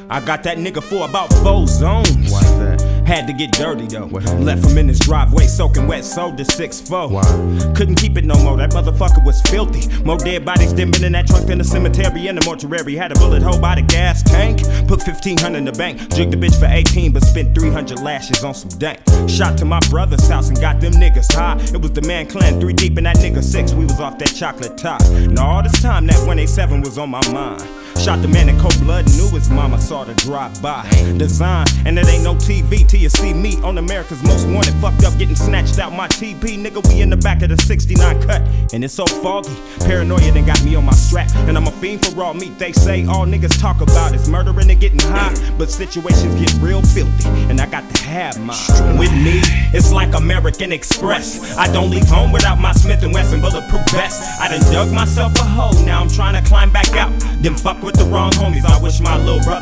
I got that nigga for about 4 zones. Why's that? Had to get dirty though. What happened? Left him in his driveway soaking wet, sold to 6'4". Why? Couldn't keep it no more, that motherfucker was filthy. More dead bodies than been in that trunk than the cemetery and the mortuary. Had a bullet hole by the gas tank. Put 1,500 in the bank. Jigged the bitch for 18, but spent 300 lashes on some dank. Shot to my brother's house and got them niggas high. It was the Man Clan, 3 deep and that nigga 6. We was off that chocolate top. And all this time that 187 was on my mind. Shot the man in cold blood and knew his mama saw the drive by. Design, and it ain't no TV till you see me on America's Most Wanted. Fucked up getting snatched out my TP. Nigga, we in the back of the 69 cut. And it's so foggy. Paranoia done got me on my strap. And I'm a fiend for raw meat. They say all niggas talk about is murdering and getting high. But situations get real filthy. And I got to have mine. With me, it's like American Express. I don't leave home without my Smith & Wesson bulletproof vest. I done dug myself a hole. Now I'm trying to climb back out. Then fuck with the wrong homies. I wish my little brother